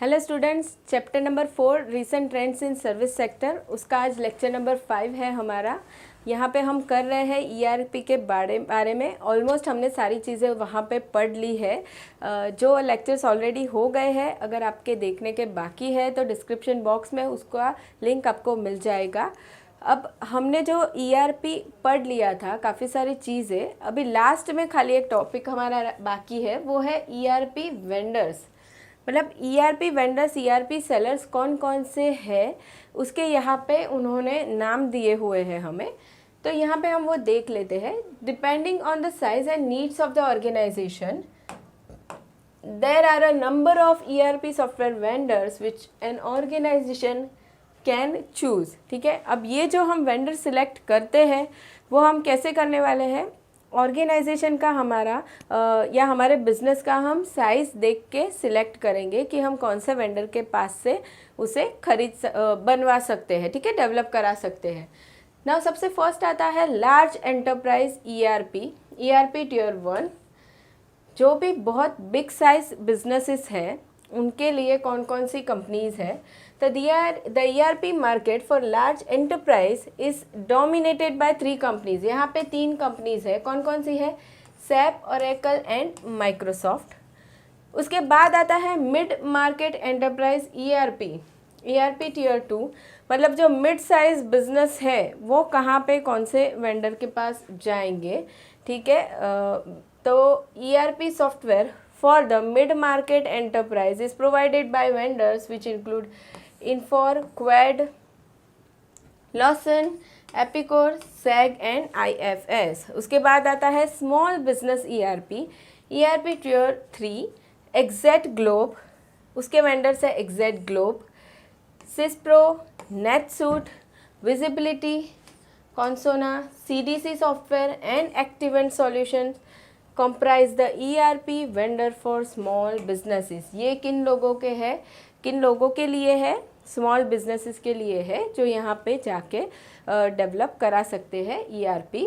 Hello students, chapter number 4 recent trends in service sector, उसका आज lecture number 5 है हमारा। यहाँ पे हम कर रहे हैं ईआरपी के बारे में। ऑलमोस्ट हमने सारी चीज़ें वहाँ पे पढ़ ली है। जो लेक्चर्स ऑलरेडी हो गए हैं, अगर आपके देखने के बाकी है तो डिस्क्रिप्शन बॉक्स में उसका लिंक आपको मिल जाएगा। अब हमने जो ईआरपी पढ़ लिया था काफ़ी सारी चीज़ें, अभी लास्ट में खाली एक टॉपिक हमारा बाकी है, वो है ईआरपी वेंडर्स। मतलब ईआरपी वेंडर्स, ईआरपी सेलर्स कौन कौन से हैं, उसके यहाँ पे उन्होंने नाम दिए हुए हैं हमें। तो यहाँ पे हम वो देख लेते हैं। Depending on the size and needs of the organization, there are a number of ERP software vendors which an organization can choose. ठीक है, अब ये जो हम वेंडर सिलेक्ट करते हैं वो हम कैसे करने वाले हैं, ऑर्गेनाइजेशन का हमारा या हमारे बिजनेस का हम साइज़ देख के सिलेक्ट करेंगे कि हम कौन से वेंडर के पास से उसे बनवा सकते हैं। ठीक है, डेवलप करा सकते हैं ना। सबसे फर्स्ट आता है लार्ज एंटरप्राइज ईआरपी टियर 1। जो भी बहुत बिग साइज बिजनेसेस हैं उनके लिए कौन कौन सी कंपनीज है। तो the ERP market for large enterprise is dominated by 3 companies. यहाँ पे 3 कंपनीज है। कौन कौन सी है? SAP, Oracle and Microsoft. उसके बाद आता है mid market enterprise ERP tier 2। मतलब जो मिड साइज बिजनेस है वो कहाँ पे कौन से वेंडर के पास जाएंगे। ठीक है, तो ERP software for the mid-market enterprise is provided by vendors which include Infor, Quad, Lawson, Epicor, SAG and IFS। उसके बाद आता है small business ERP tier 3, Exact Globe. उसके वेंडर्स है Exact Globe, SYSPRO, NetSuite, Visibility, Consona, CDC software and Activant solution comprise the ERP vendor for small businesses। ये किन लोगों के लिए है? स्मॉल बिजनेसेस के लिए है, जो यहाँ पे जाके डेवलप करा सकते हैं ईआरपी।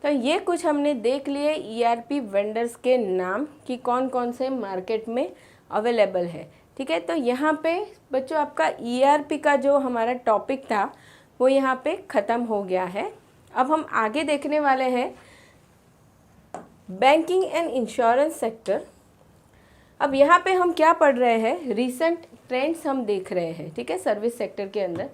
तो ये कुछ हमने देख लिए ईआरपी वेंडर्स के नाम कि कौन कौन से मार्केट में अवेलेबल है। ठीक है, तो यहाँ पे बच्चों आपका ईआरपी का जो हमारा टॉपिक था वो यहाँ पे ख़त्म हो गया है। अब हम आगे देखने वाले हैं बैंकिंग एंड इंश्योरेंस सेक्टर। अब यहाँ पे हम क्या पढ़ रहे हैं, रीसेंट ट्रेंड्स हम देख रहे हैं। ठीक है, सर्विस सेक्टर के अंदर।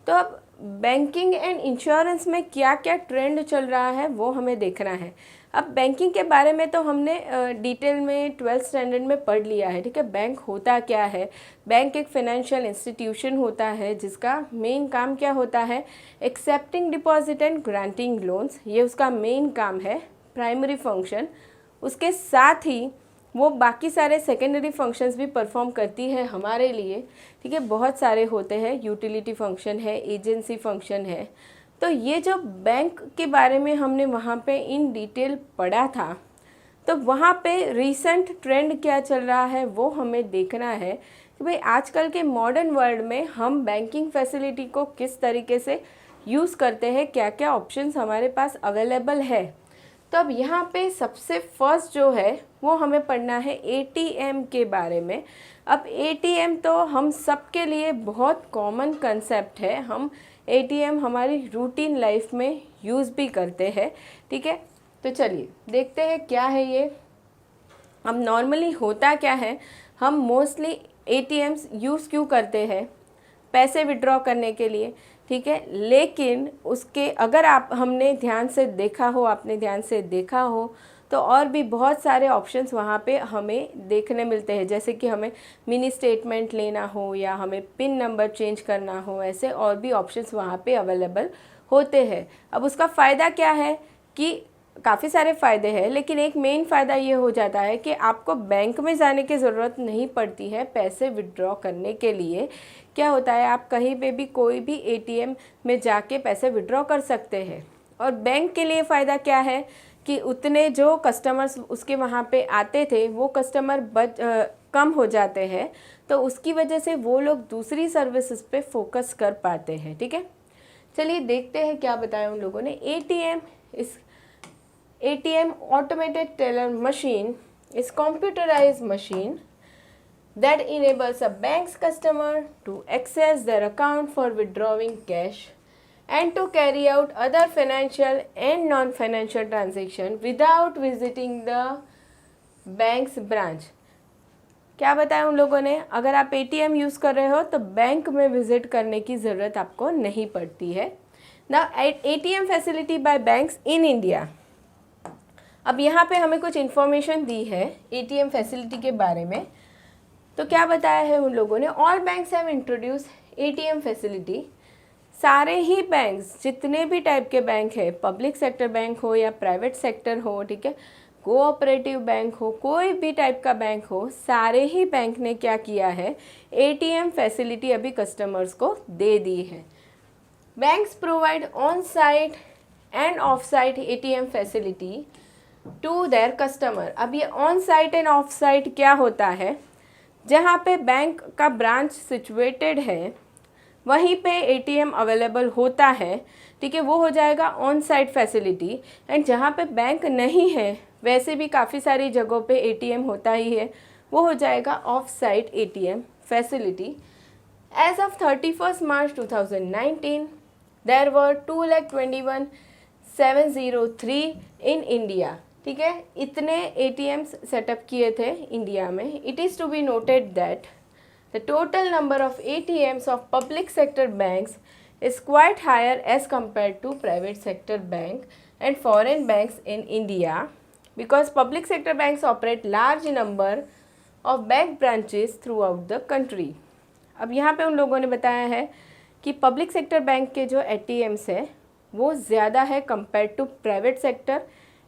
तो अब बैंकिंग एंड इंश्योरेंस में क्या क्या ट्रेंड चल रहा है वो हमें देखना है। अब बैंकिंग के बारे में तो हमने डिटेल में 12th स्टैंडर्ड में पढ़ लिया है। ठीक है, बैंक होता क्या है? बैंक एक फाइनेंशियल इंस्टीट्यूशन होता है जिसका मेन काम क्या होता है? Accepting deposit and granting loans, ये उसका मेन काम है, प्राइमरी फंक्शन। उसके साथ ही वो बाकी सारे सेकेंडरी फंक्शंस भी परफॉर्म करती है हमारे लिए। ठीक है, बहुत सारे होते हैं, यूटिलिटी फंक्शन है, एजेंसी फंक्शन है। तो ये जो बैंक के बारे में हमने वहाँ पे इन डिटेल पढ़ा था, तो वहाँ पे रीसेंट ट्रेंड क्या चल रहा है वो हमें देखना है कि भाई आजकल के मॉडर्न वर्ल्ड में हम बैंकिंग फैसिलिटी को किस तरीके से यूज़ करते हैं, क्या क्या ऑप्शंस हमारे पास अवेलेबल है। तो अब यहाँ पे सबसे फर्स्ट जो है वो हमें पढ़ना है एटीएम के बारे में। अब एटीएम तो हम सबके लिए बहुत कॉमन कंसेप्ट है, हम एटीएम हमारी रूटीन लाइफ में यूज़ भी करते हैं। ठीक है, तो चलिए देखते हैं क्या है ये। अब नॉर्मली होता क्या है, हम मोस्टली एटीएम्स यूज़ क्यों करते हैं? पैसे विड्रॉ करने के लिए। ठीक है, लेकिन उसके अगर आपने ध्यान से देखा हो तो और भी बहुत सारे ऑप्शंस वहाँ पे हमें देखने मिलते हैं। जैसे कि हमें मिनी स्टेटमेंट लेना हो या हमें पिन नंबर चेंज करना हो, ऐसे और भी ऑप्शंस वहाँ पे अवेलेबल होते हैं। अब उसका फ़ायदा क्या है कि काफ़ी सारे फ़ायदे हैं, लेकिन एक मेन फ़ायदा ये हो जाता है कि आपको बैंक में जाने की ज़रूरत नहीं पड़ती है पैसे विड्रॉ करने के लिए। क्या होता है, आप कहीं पे भी कोई भी एटीएम में जाके पैसे विड्रॉ कर सकते हैं। और बैंक के लिए फ़ायदा क्या है कि उतने जो कस्टमर्स उसके वहाँ पे आते थे वो कस्टमर कम हो जाते हैं, तो उसकी वजह से वो लोग दूसरी सर्विसेज पे फोकस कर पाते हैं। ठीक है, चलिए देखते हैं क्या बताया उन लोगों ने। ATM automated teller machine is computerized machine that enables a bank's customer to access their account for withdrawing cash and to carry out other financial and non-financial transactions without visiting the bank's branch. क्या बताया उन लोगों ने, अगर आप ATM use कर रहे हो तो बैंक में विजिट करने की ज़रूरत आपको नहीं पड़ती है. Now ATM facility bye banks in India. अब यहाँ पे हमें कुछ इन्फॉर्मेशन दी है ATM फैसिलिटी के बारे में. तो क्या बताया है उन लोगों ने, all banks have introduce ATM facility. सारे ही बैंक्स, जितने भी टाइप के बैंक है, पब्लिक सेक्टर बैंक हो या प्राइवेट सेक्टर हो, ठीक है, कोऑपरेटिव बैंक हो, कोई भी टाइप का बैंक हो, सारे ही बैंक ने क्या किया है, ATM फैसिलिटी अभी कस्टमर्स को दे दी है. Banks provide on site and off site ATM facility to their customer. अब ये on site and off site क्या होता है, जहाँ पे बैंक का ब्रांच सिचुएटेड है वहीं पे ATM अवेलेबल होता है, ठीक है, वो हो जाएगा ऑन साइट फैसिलिटी. एंड जहाँ पे बैंक नहीं है, वैसे भी काफ़ी सारी जगहों पे ATM होता ही है, वो हो जाएगा off site ATM facility. As of 31 March 2019 there were 2,21,703 in India. ठीक है, इतने ATMs सेटअप किए थे इंडिया में. It is to be noted that the total number of ATMs of public sector banks is quite higher as compared to private sector bank and foreign banks in India, because public sector banks operate large number of bank branches throughout the country. अब यहाँ पे उन लोगों ने बताया है कि public sector bank के जो ATMs है वो ज़्यादा है compare to private sector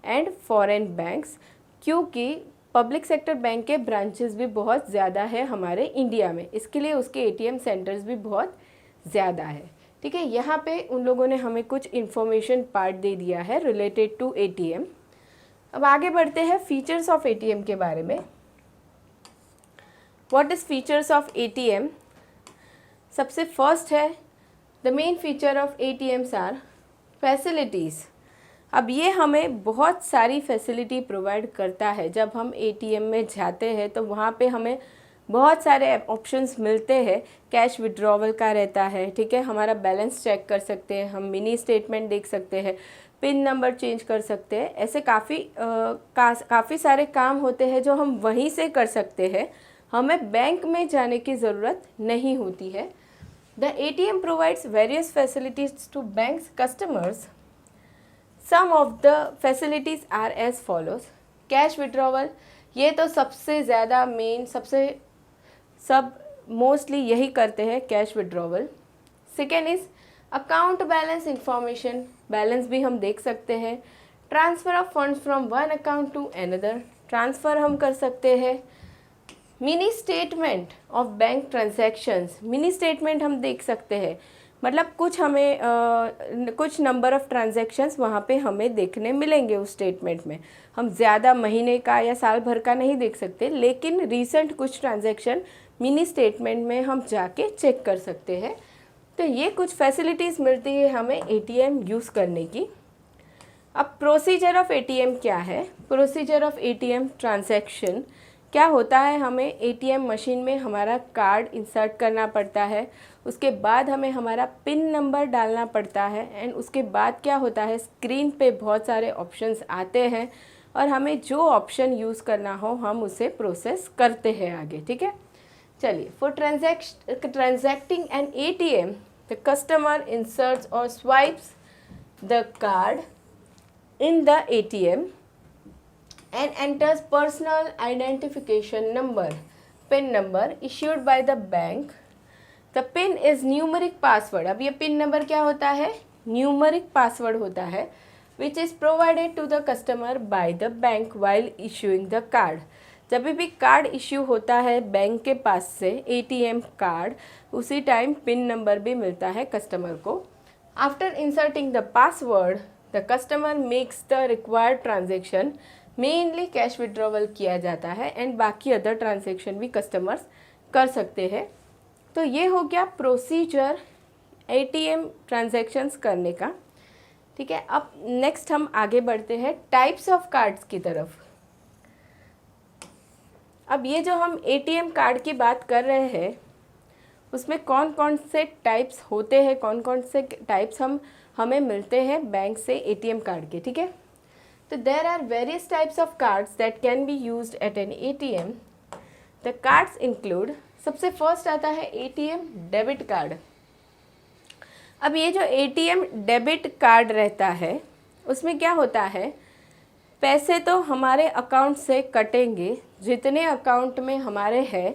and foreign banks, क्योंकि पब्लिक सेक्टर बैंक के ब्रांचेस भी बहुत ज़्यादा है हमारे इंडिया में, इसके लिए उसके ATM सेंटर्स भी बहुत ज़्यादा है. ठीक है, यहाँ पे उन लोगों ने हमें कुछ इन्फॉर्मेशन पार्ट दे दिया है रिलेटेड टू ATM. अब आगे बढ़ते हैं फीचर्स ऑफ ATM के बारे में. What is features of ATM? सबसे फर्स्ट है, the main feature of ATMs are facilities. अब ये हमें बहुत सारी फैसिलिटी प्रोवाइड करता है. जब हम ATM में जाते हैं तो वहाँ पे हमें बहुत सारे ऑप्शंस मिलते हैं. कैश विड्रॉवल का रहता है, ठीक है, हमारा बैलेंस चेक कर सकते हैं, हम मिनी स्टेटमेंट देख सकते हैं, पिन नंबर चेंज कर सकते हैं. ऐसे काफ़ी सारे काम होते हैं जो हम वहीं से कर सकते हैं, हमें बैंक में जाने की ज़रूरत नहीं होती है. The ATM provides various facilities to banks customers. Some of the facilities are as follows. Cash withdrawal, ये तो सबसे ज़्यादा मेन, सब मोस्टली यही करते हैं, cash withdrawal. Second is account balance information, balance भी हम देख सकते हैं. Transfer of funds from one account to another, transfer हम कर सकते हैं. Mini statement of bank transactions, mini statement हम देख सकते हैं, मतलब कुछ हमें कुछ नंबर ऑफ ट्रांजैक्शंस वहाँ पे हमें देखने मिलेंगे उस स्टेटमेंट में. हम ज़्यादा महीने का या साल भर का नहीं देख सकते, लेकिन रीसेंट कुछ ट्रांजैक्शन मिनी स्टेटमेंट में हम जाके चेक कर सकते हैं. तो ये कुछ फैसिलिटीज़ मिलती है हमें ATM यूज़ करने की. अब प्रोसीजर ऑफ ATM क्या है? प्रोसीजर ऑफ ATM ट्रांजैक्शन क्या होता है, हमें ATM मशीन में हमारा कार्ड इंसर्ट करना पड़ता है, उसके बाद हमें हमारा पिन नंबर डालना पड़ता है, एंड उसके बाद क्या होता है, स्क्रीन पे बहुत सारे ऑप्शंस आते हैं और हमें जो ऑप्शन यूज़ करना हो हम उसे प्रोसेस करते हैं आगे. ठीक है, चलिए. For transacting an ATM the customer inserts और swipes the card in the ATM and enters personal identification number, PIN number issued by the bank. The PIN is numeric password. अब ये PIN नंबर क्या होता है? Numeric password होता है, which is provided to the customer by the bank while issuing the card. जब भी card issue होता है बैंक के पास से ATM कार्ड, उसी टाइम पिन नंबर भी मिलता है कस्टमर को. After inserting the password the customer makes the required transaction. Mainly cash withdrawal किया जाता है एंड बाकी अदर ट्रांजेक्शन भी कस्टमर्स कर सकते हैं. तो ये हो गया प्रोसीजर ATM ट्रांजेक्शन्स करने का. ठीक है, अब नेक्स्ट हम आगे बढ़ते हैं टाइप्स ऑफ कार्ड्स की तरफ. अब ये जो हम एटीएम कार्ड की बात कर रहे हैं उसमें कौन कौन से टाइप्स होते हैं, कौन कौन से टाइप्स हमें मिलते हैं बैंक से एटीएम कार्ड के, ठीक है। तो there are various types of cards that can be used at an ATM. The cards include, सबसे फर्स्ट आता है एटीएम डेबिट कार्ड। अब ये जो एटीएम डेबिट कार्ड रहता है उसमें क्या होता है, पैसे तो हमारे अकाउंट से कटेंगे, जितने अकाउंट में हमारे हैं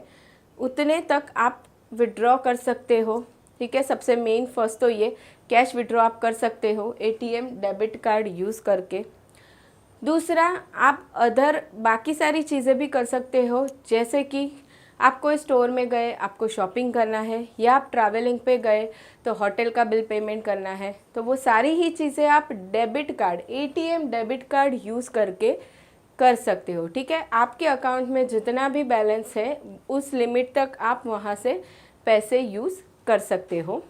उतने तक आप विड्रॉ कर सकते हो, ठीक है। सबसे मेन फर्स्ट तो ये कैश विड्रॉ आप कर सकते हो एटीएम डेबिट कार्ड यूज़ करके। दूसरा, आप अदर बाकी सारी चीज़ें भी कर सकते हो, जैसे कि आप कोई स्टोर में गए, आपको शॉपिंग करना है, या आप ट्रैवलिंग पे गए तो होटल का बिल पेमेंट करना है, तो वो सारी ही चीज़ें आप debit card, ATM debit card use करके कर सकते हो, ठीक है। आपके अकाउंट में जितना भी बैलेंस है उस लिमिट तक आप वहाँ से पैसे यूज़ कर सकते हो।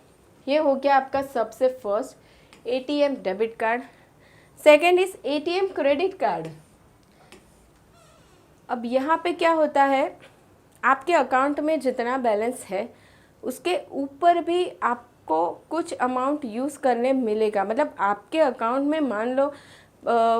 ये हो गया आपका सबसे first ATM debit card. Second is ATM credit card. अब यहाँ पे क्या होता है, आपके अकाउंट में जितना बैलेंस है उसके ऊपर भी आपको कुछ अमाउंट यूज़ करने मिलेगा। मतलब आपके अकाउंट में मान लो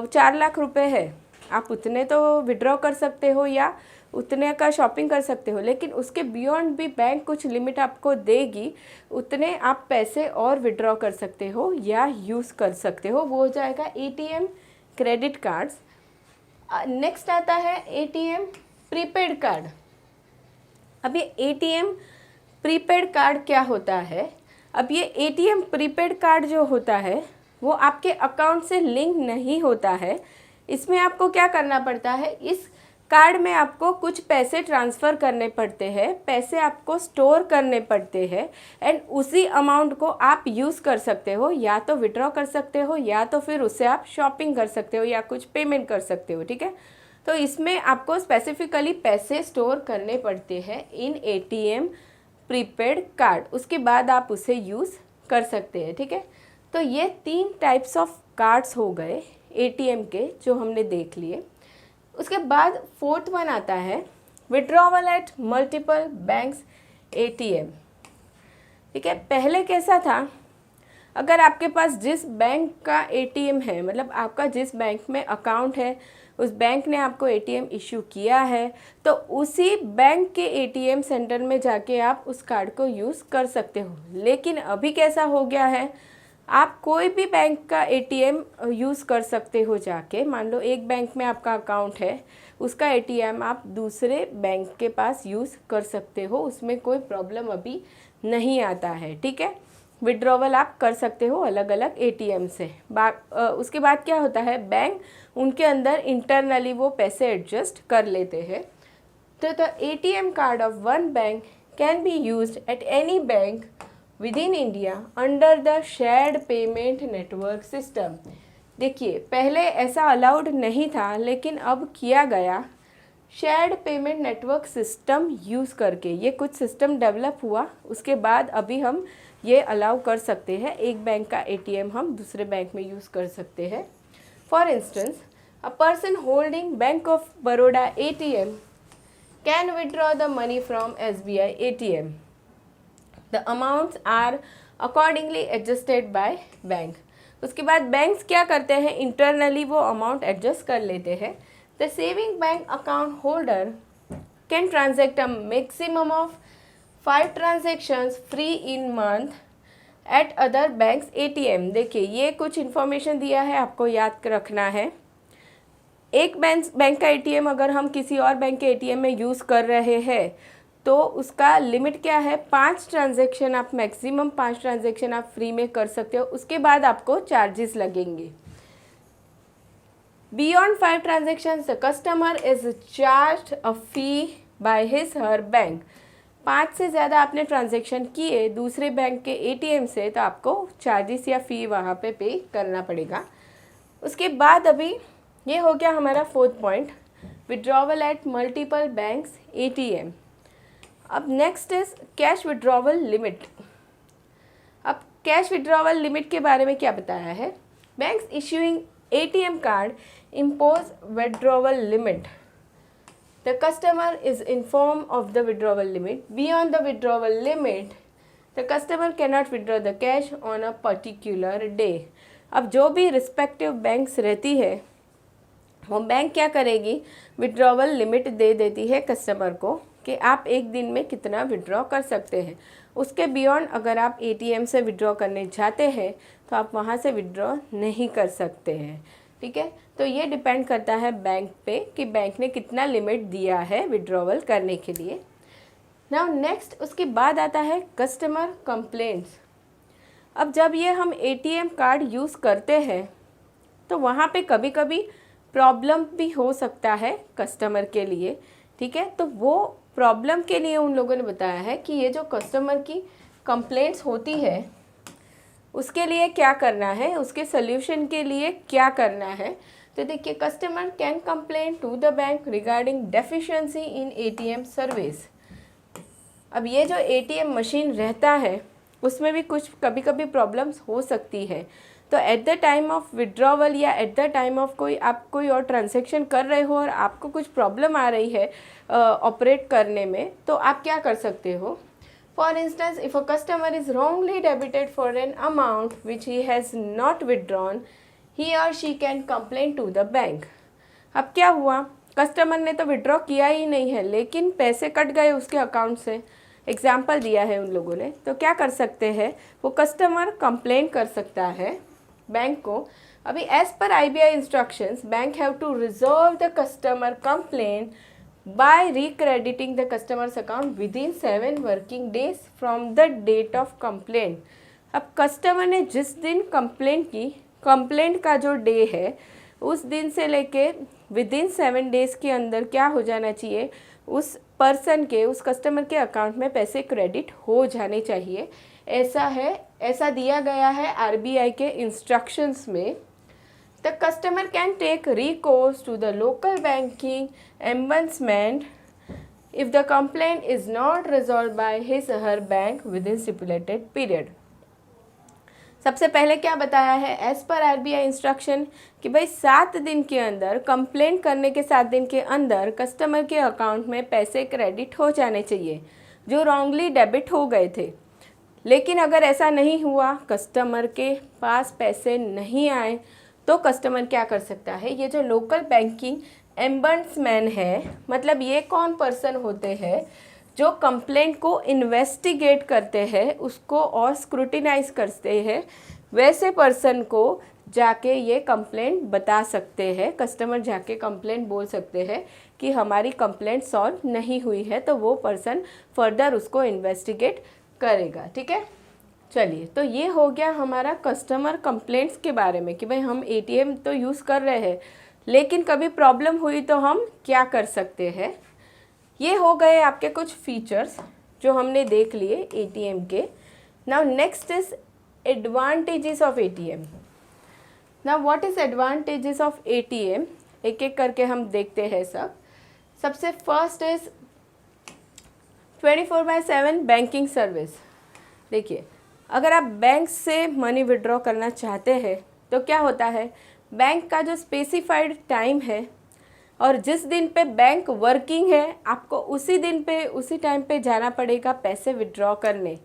4 लाख रुपए है, आप उतने तो विड्रॉ कर सकते हो या उतने का शॉपिंग कर सकते हो, लेकिन उसके बियॉन्ड भी बैंक कुछ लिमिट आपको देगी, उतने आप पैसे और विड्रॉ कर सकते हो या यूज़ कर सकते हो। वो हो जाएगा एटीएम क्रेडिट कार्ड्स। नेक्स्ट आता है एटीएम प्रीपेड कार्ड। अब ये एटीएम प्रीपेड कार्ड क्या होता है, अब ये एटीएम प्रीपेड कार्ड जो होता है वो आपके अकाउंट से लिंक नहीं होता है। इसमें आपको क्या करना पड़ता है, इस कार्ड में आपको कुछ पैसे ट्रांसफ़र करने पड़ते हैं, पैसे आपको स्टोर करने पड़ते हैं, एंड उसी अमाउंट को आप यूज़ कर सकते हो, या तो विड्रॉ कर सकते हो या तो फिर उससे आप शॉपिंग कर सकते हो या कुछ पेमेंट कर सकते हो, ठीक है। तो इसमें आपको स्पेसिफिकली पैसे स्टोर करने पड़ते हैं इन एटीएम प्रीपेड कार्ड, उसके बाद आप उसे यूज़ कर सकते हैं, ठीक है। तो ये 3 टाइप्स ऑफ कार्ड्स हो गए एटीएम के जो हमने देख लिए। उसके बाद फोर्थ वन आता है withdrawal at multiple banks ATM, ठीक है। पहले कैसा था, अगर आपके पास जिस बैंक का एटीएम है, मतलब आपका जिस बैंक में अकाउंट है उस बैंक ने आपको एटीएम इशू किया है, तो उसी बैंक के एटीएम सेंटर में जाके आप उस कार्ड को यूज़ कर सकते हो। लेकिन अभी कैसा हो गया है, आप कोई भी बैंक का एटीएम यूज़ कर सकते हो जाके। मान लो एक बैंक में आपका अकाउंट है, उसका एटीएम आप दूसरे बैंक के पास यूज़ कर सकते हो, उसमें कोई प्रॉब्लम अभी नहीं आता है, ठीक है। विड्रॉवल आप कर सकते हो अलग अलग एटीएम से। उसके बाद क्या होता है, बैंक उनके अंदर इंटरनली वो पैसे एडजस्ट कर लेते हैं। तो the ATM card of one bank can be used at any bank with in India under the shared payment network system. देखिए पहले ऐसा अलाउड नहीं था, लेकिन अब किया गया shared payment network system use करके। ये कुछ सिस्टम डेवलप हुआ, उसके बाद अभी हम ये अलाउ कर सकते हैं, एक बैंक का एटीएम हम दूसरे बैंक में यूज़ कर सकते हैं। For instance, a person holding bank of Baroda ATM can withdraw the money from SBI ATM. The amounts are accordingly adjusted by bank. उसके बाद बैंक्स क्या करते हैं, इंटरनली वो अमाउंट एडजस्ट कर लेते हैं। The saving bank account holder can transact a maximum of 5 transactions free in month eight other banks ATM. देखिए ये कुछ इन्फॉर्मेशन दिया है, आपको याद रखना है। एक बैंक का एटीएम अगर हम किसी और बैंक के एटीएम में यूज़ कर रहे हैं तो उसका लिमिट क्या है, 5 ट्रांजेक्शन, आप मैक्सिमम 5 ट्रांजेक्शन आप फ्री में कर सकते हो, उसके बाद आपको चार्जेस लगेंगे। Beyond 5 transaction the customer is charged a fee by his her bank. 5 से ज़्यादा आपने ट्रांजेक्शन किए दूसरे बैंक के एटीएम से तो आपको चार्जेस या फ़ी वहाँ पे करना पड़ेगा। उसके बाद अभी ये हो गया हमारा fourth point, withdrawal at multiple banks ATM. अब next is cash withdrawal limit. अब कैश विड्रॉवल लिमिट के बारे में क्या बताया है, banks issuing ATM card impose withdrawal limit. the customer is informed of the withdrawal limit. Beyond the withdrawal limit, the customer cannot withdraw the cash on a particular day. अब जो भी respective banks रहती है वो bank क्या करेगी, withdrawal limit दे देती है कस्टमर को कि आप एक दिन में कितना विड्रॉ कर सकते हैं। उसके बियॉन्ड अगर आप एटीएम से विड्रॉ करने जाते हैं तो आप वहाँ से विड्रॉ नहीं कर सकते हैं। ठीक है, तो ये डिपेंड करता है बैंक पे कि बैंक ने कितना लिमिट दिया है विड्रॉवल करने के लिए। नाउ नेक्स्ट उसके बाद आता है कस्टमर कंप्लेंट्स। अब जब ये हम एटीएम कार्ड यूज़ करते हैं तो वहाँ पे कभी कभी प्रॉब्लम भी हो सकता है कस्टमर के लिए। ठीक है, तो वो प्रॉब्लम के लिए उन लोगों ने बताया है कि ये जो कस्टमर की कंप्लेंट्स होती है उसके लिए क्या करना है, उसके सोल्यूशन के लिए क्या करना है। तो देखिए, customer can complain to the bank regarding deficiency in ATM service. अब ये जो एटीएम मशीन रहता है उसमें भी कुछ कभी कभी प्रॉब्लम्स हो सकती है। तो at the time of withdrawal या एट द टाइम ऑफ आप कोई और ट्रांजैक्शन कर रहे हो और आपको कुछ प्रॉब्लम आ रही है ऑपरेट करने में, तो आप क्या कर सकते हो। For instance, if a customer is wrongly debited for an amount which he has not withdrawn, he or she can complain to the bank. अब क्या हुआ, कस्टमर ने तो विड्रॉ किया ही नहीं है लेकिन पैसे कट गए उसके अकाउंट से, एग्जाम्पल दिया है उन लोगों ने, तो क्या कर सकते हैं, वो कस्टमर कंप्लेन कर सकता है बैंक को। अभी as per RBI instructions, bank have to resolve the customer complain by recrediting the customer's account within 7 working days from the date of complaint. अब कस्टमर ने जिस दिन कंप्लेंट की, कंप्लेंट का जो डे है उस दिन से लेके विदिन 7 डेज़ के अंदर क्या हो जाना चाहिए, उस पर्सन के, उस कस्टमर के अकाउंट में पैसे क्रेडिट हो जाने चाहिए। ऐसा दिया गया है आरबीआई के इंस्ट्रक्शंस में। The customer can take recourse to the local banking ombudsman if the complaint is not resolved by his or her bank within stipulated period. सबसे पहले क्या बताया है, एज पर आरबीआई इंस्ट्रक्शन कि भाई 7 दिन के अंदर, कंप्लेंट करने के 7 दिन के अंदर कस्टमर के अकाउंट में पैसे क्रेडिट हो जाने चाहिए जो रॉन्गली डेबिट हो गए थे। लेकिन अगर ऐसा नहीं हुआ, कस्टमर के पास पैसे नहीं आए, तो कस्टमर क्या कर सकता है, ये जो लोकल बैंकिंग एम्बड्समैन है, मतलब ये कौन पर्सन होते हैं जो कंप्लेंट को इन्वेस्टिगेट करते हैं, उसको और स्क्रूटिनाइज करते हैं, वैसे पर्सन को जाके ये कंप्लेंट बता सकते हैं। कस्टमर जाके कंप्लेंट बोल सकते हैं कि हमारी कंप्लेंट सॉल्व नहीं हुई है, तो वो पर्सन फर्दर उसको इन्वेस्टिगेट करेगा। ठीक है, चलिए, तो ये हो गया हमारा कस्टमर कंप्लेंट्स के बारे में कि भाई हम एटीएम तो यूज़ कर रहे हैं लेकिन कभी प्रॉब्लम हुई तो हम क्या कर सकते हैं। ये हो गए आपके कुछ फीचर्स जो हमने देख लिए एटीएम के। Now next is advantages of ATM. Now what is advantages of ATM, एक एक करके हम देखते हैं सब। सबसे फर्स्ट इज 24/7 बैंकिंग सर्विस। देखिए, अगर आप बैंक से मनी विड्रॉ करना चाहते हैं तो क्या होता है, बैंक का जो स्पेसिफाइड टाइम है और जिस दिन पे बैंक वर्किंग है आपको उसी दिन पे उसी टाइम पे जाना पड़ेगा पैसे विड्रॉ करने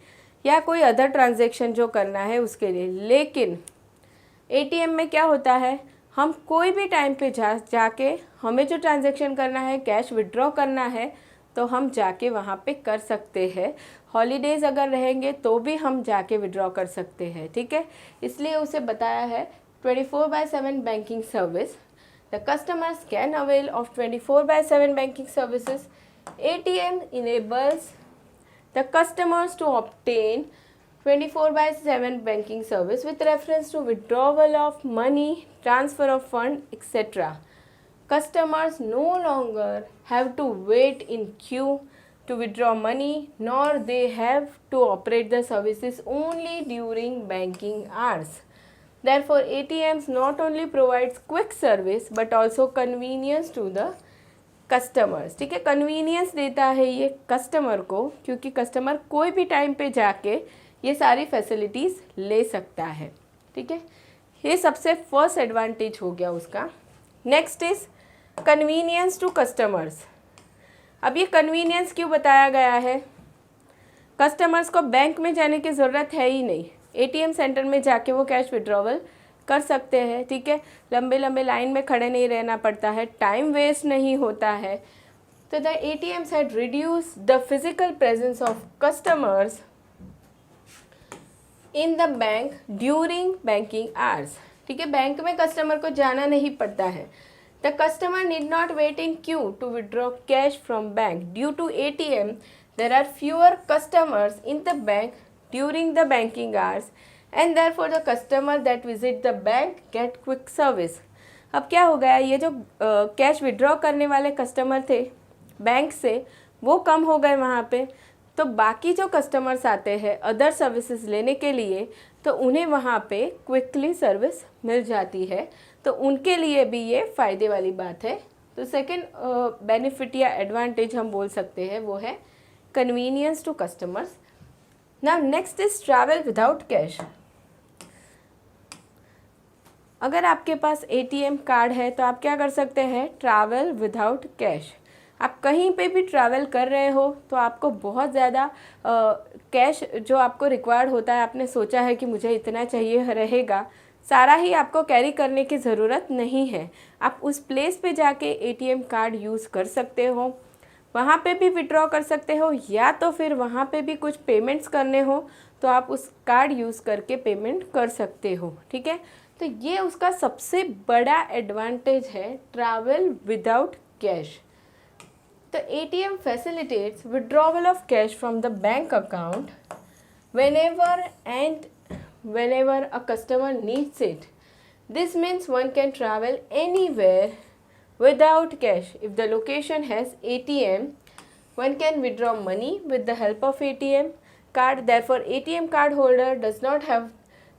या कोई अदर ट्रांजैक्शन जो करना है उसके लिए। लेकिन एटीएम में क्या होता है, हम कोई भी टाइम पे जाके हमें जो ट्रांजैक्शन करना है, कैश विड्रॉ करना है, तो हम जाके वहाँ पे कर सकते हैं। हॉलीडेज़ अगर रहेंगे तो भी हम जाके विड्रॉ कर सकते हैं। ठीक है, इसलिए उसे बताया है 24/7 banking service. The customers can avail of 24/7 banking services. ATM enables the customers to obtain 24/7 banking service with reference to withdrawal of money, transfer of fund, etc. Customers no longer have to wait in queue to withdraw money, nor they have to operate the services only during banking hours. Therefore, ATMs not only provides quick service but also convenience to the customers. ठीक है, convenience देता है ये customer को, क्योंकि customer कोई भी time पे जाके ये सारी फैसिलिटीज़ ले सकता है। ठीक है, ये सबसे फर्स्ट एडवांटेज हो गया उसका। Next is convenience to customers. अब ये कन्वीनियंस क्यों बताया गया है? कस्टमर्स को बैंक में जाने की ज़रूरत है ही नहीं, एटीएम सेंटर में जाके वो कैश विड्रॉवल कर सकते हैं, ठीक है। लंबे लंबे लाइन में खड़े नहीं रहना पड़ता है, टाइम वेस्ट नहीं होता है। तो the ATMs had reduced the physical presence of customers in the bank during banking hours, ठीक है। बैंक में कस्टमर को जाना नहीं पड़ता है। The customer need not wait in queue to withdraw cash from bank. Due to ATM, there are fewer customers in the bank during the banking hours, and therefore the customer that visit the bank get quick service. अब क्या हो गया, ये जो cash withdraw करने वाले customer थे bank से, वो कम हो गए वहाँ पे। तो बाकी जो कस्टमर्स आते हैं अदर सर्विसेज लेने के लिए, तो उन्हें वहाँ पे क्विकली सर्विस मिल जाती है। तो उनके लिए भी ये फ़ायदे वाली बात है। तो सेकंड बेनिफिट या एडवांटेज हम बोल सकते हैं वो है convenience to customers. Now next is travel without cash. अगर आपके पास ATM कार्ड है तो आप क्या कर सकते हैं, ट्रैवल विदाउट कैश। आप कहीं पे भी ट्रैवल कर रहे हो तो आपको बहुत ज़्यादा कैश जो आपको रिक्वायर्ड होता है, आपने सोचा है कि मुझे इतना चाहिए रहेगा, सारा ही आपको कैरी करने की ज़रूरत नहीं है। आप उस प्लेस पे जाके ATM कार्ड यूज़ कर सकते हो, वहाँ पे भी विड्रॉ कर सकते हो, या तो फिर वहाँ पे भी कुछ पेमेंट्स करने हो तो आप उस कार्ड यूज़ करके पेमेंट कर सकते हो, ठीक है। तो ये उसका सबसे बड़ा एडवांटेज है, travel without cash. The ATM facilitates withdrawal of cash from the bank account whenever a customer needs it. This means one can travel anywhere without cash. If the location has ATM, one can withdraw money with the help of ATM card. Therefore, ATM card holder does not have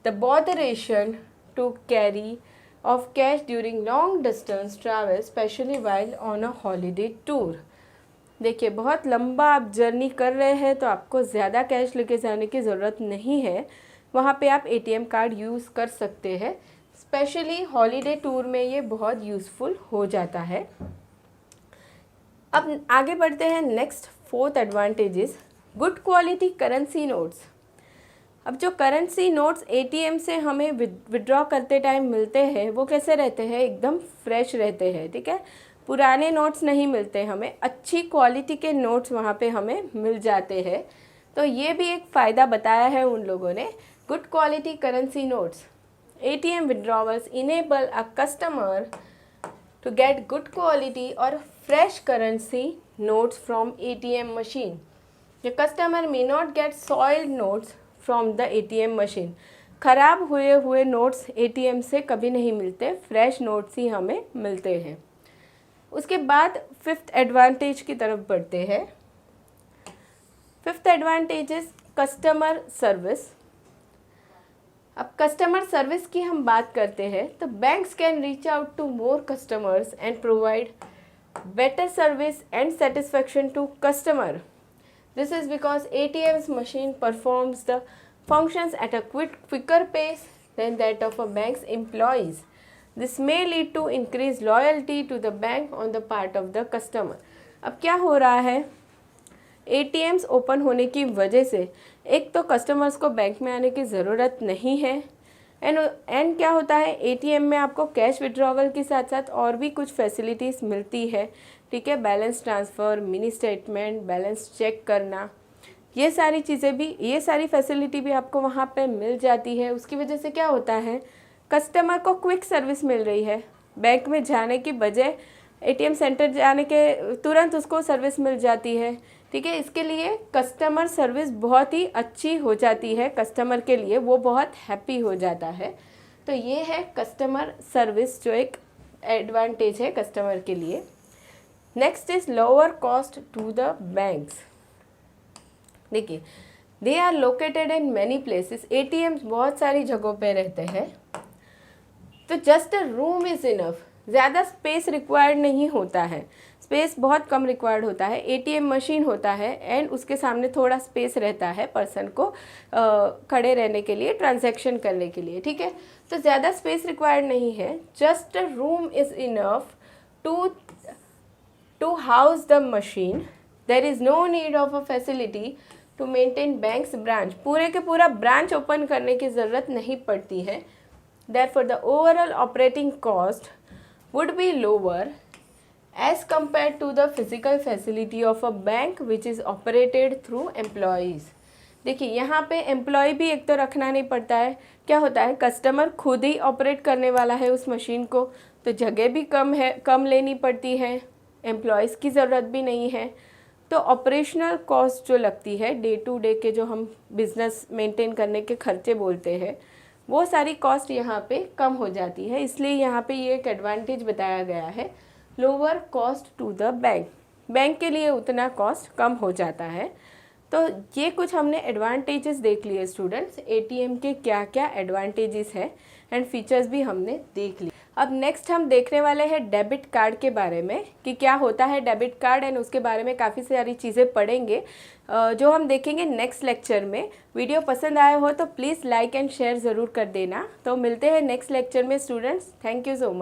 the botheration to carry of cash during long distance travel, especially while on a holiday tour. देखिए, बहुत लंबा आप journey कर रहे हैं तो आपको ज़्यादा कैश लेके जाने की ज़रूरत नहीं है, वहाँ पे आप ATM कार्ड यूज़ कर सकते हैं। स्पेशली हॉलीडे टूर में ये बहुत यूज़फुल हो जाता है। अब आगे बढ़ते हैं, next fourth advantages, good quality currency notes. अब जो करेंसी नोट्स ATM से हमें विड्रॉ करते टाइम मिलते हैं वो कैसे रहते हैं, एकदम फ्रेश रहते हैं, ठीक है। पुराने नोट्स नहीं मिलते हमें, अच्छी क्वालिटी के नोट्स वहाँ पे हमें मिल जाते हैं। तो ये भी एक फ़ायदा बताया है उन लोगों ने, good quality currency notes. ATM withdrawals enable a customer to get good quality or fresh currency notes from ATM machine. The customer may not get soiled notes from the ATM machine. खराब हुए notes ATM से कभी नहीं मिलते, fresh notes ही हमें मिलते हैं। उसके बाद फिफ्थ एडवांटेज की तरफ बढ़ते हैं। Fifth advantage is customer service. अब कस्टमर सर्विस की हम बात करते हैं तो banks can reach out to more customers and provide better service and satisfaction to customer. This is because ATM's machine performs the functions at a quicker pace than that of a bank's employees. This may lead to increased loyalty to the bank on the part of the customer. अब क्या हो रहा है, ATMs open होने की वजह से एक तो कस्टमर्स को बैंक में आने की ज़रूरत नहीं है, एंड क्या होता है, ATM में आपको कैश विड्रॉवल के साथ साथ और भी कुछ फैसिलिटीज़ मिलती है, ठीक है। Balance transfer, mini statement, balance check करना, ये सारी चीज़ें भी, ये सारी फैसिलिटी भी आपको वहाँ पे मिल जाती है। उसकी वजह से क्या होता है, कस्टमर को क्विक सर्विस मिल रही है, बैंक में जाने की बजाय ATM सेंटर जाने के तुरंत उसको सर्विस मिल जाती है, ठीक है। इसके लिए कस्टमर सर्विस बहुत ही अच्छी हो जाती है, कस्टमर के लिए वो बहुत हैप्पी हो जाता है। तो ये है कस्टमर सर्विस, जो एक एडवांटेज है कस्टमर के लिए। Next is lower cost to the banks. देखिए, they are located in many places. ATMs बहुत सारी जगहों पे रहते हैं, तो just a room is enough, ज़्यादा स्पेस रिक्वायर्ड नहीं होता है, स्पेस बहुत कम रिक्वायर्ड होता है। ATM मशीन होता है एंड उसके सामने थोड़ा स्पेस रहता है पर्सन को खड़े रहने के लिए, ट्रांजैक्शन करने के लिए, ठीक है। तो ज़्यादा स्पेस रिक्वायर्ड नहीं है, just a room is enough to house the machine. There is no need of a facility to maintain bank's branch. पूरे के पूरा ब्रांच ओपन करने की ज़रूरत नहीं पड़ती है. Therefore, the overall operating cost would be lower as compared to the physical facility of a bank which is operated through employees. देखिए यहाँ पे एम्प्लॉय भी एक तो रखना नहीं पड़ता है. क्या होता है, कस्टमर खुद ही ऑपरेट करने वाला है उस मशीन को, तो जगह भी कम है, कम लेनी पड़ती है, एम्प्लॉयज़ की ज़रूरत भी नहीं है. तो ऑपरेशनल कॉस्ट जो लगती है, डे टू डे के जो हम बिज़नेस मेंटेन करने के खर्चे बोलते हैं, वो सारी कॉस्ट यहाँ पे कम हो जाती है. इसलिए यहाँ पे ये एक एडवांटेज बताया गया है, lower cost to the bank. Bank के लिए उतना कॉस्ट कम हो जाता है. तो ये कुछ हमने एडवांटेजेस देख लिए स्टूडेंट्स, एटीएम के क्या क्या एडवांटेजेस हैं एंड फीचर्स भी हमने देख लिए. अब नेक्स्ट हम देखने वाले हैं डेबिट कार्ड के बारे में कि क्या होता है डेबिट कार्ड, एंड उसके बारे में काफ़ी सारी चीज़ें पढ़ेंगे जो हम देखेंगे नेक्स्ट लेक्चर में. वीडियो पसंद आया हो तो प्लीज़ लाइक एंड शेयर ज़रूर कर देना. तो मिलते हैं नेक्स्ट लेक्चर में students. Thank you so much.